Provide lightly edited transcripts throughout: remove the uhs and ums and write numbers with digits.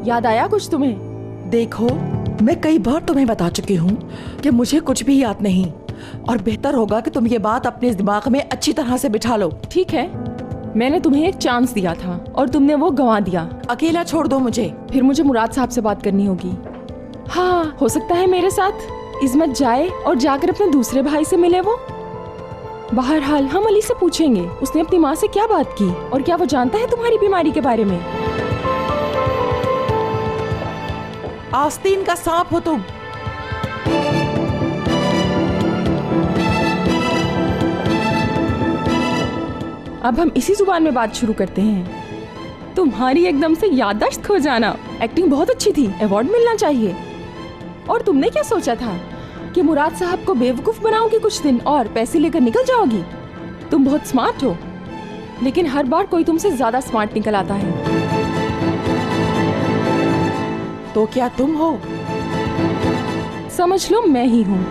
याद आया कुछ तुम्हें? देखो, मैं कई बार तुम्हें बता चुकी हूँ कि मुझे कुछ भी याद नहीं, और बेहतर होगा कि तुम ये बात अपने दिमाग में अच्छी तरह से बिठा लो। ठीक है, मैंने तुम्हें एक चांस दिया था और तुमने वो गंवा दिया। अकेला छोड़ दो मुझे। फिर मुझे मुराद साहब से बात करनी होगी। हाँ, हो सकता है मेरे साथ इस्मत जाए और जाकर अपने दूसरे भाई से मिले वो। बहरहाल हम अली से पूछेंगे उसने अपनी माँ से क्या बात की और क्या वो जानता है तुम्हारी बीमारी के बारे में। आस्तीन का सांप हो तुम। अब हम इसी जुबान में बात शुरू करते हैं। तुम्हारी एकदम से याददाश्त खो जाना, एक्टिंग बहुत अच्छी थी, अवार्ड मिलना चाहिए। और तुमने क्या सोचा था कि मुराद साहब को बेवकूफ बनाओगी कुछ दिन और पैसे लेकर निकल जाओगी? तुम बहुत स्मार्ट हो, लेकिन हर बार कोई तुमसे ज्यादा स्मार्ट निकल आता है। तो क्या तुम हो? समझ लो मैं ही हूँ।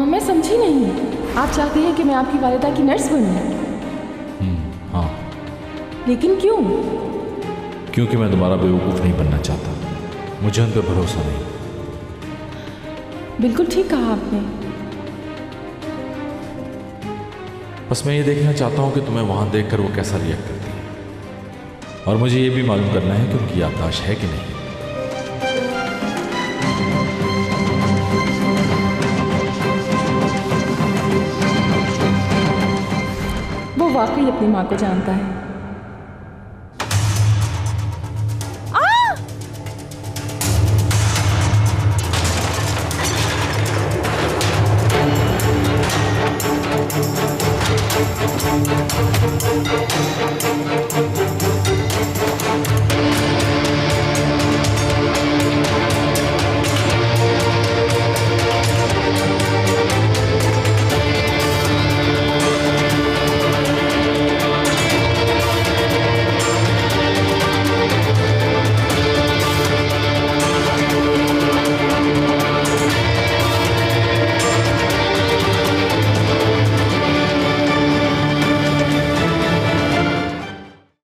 मैं समझी नहीं, आप चाहते हैं कि मैं आपकी वालिदा की नर्स बनूं? हाँ। लेकिन क्यों? क्योंकि मैं दोबारा बेवकूफ़ नहीं बनना चाहता। मुझे उन पर भरोसा नहीं। बिल्कुल ठीक कहा आपने। बस मैं ये देखना चाहता हूँ कि तुम्हें वहाँ देखकर वो कैसा रिएक्ट करती है, और मुझे ये भी मालूम करना है कि उनकी याददाश्त है कि नहीं। वो वाकई अपनी माँ को जानता है।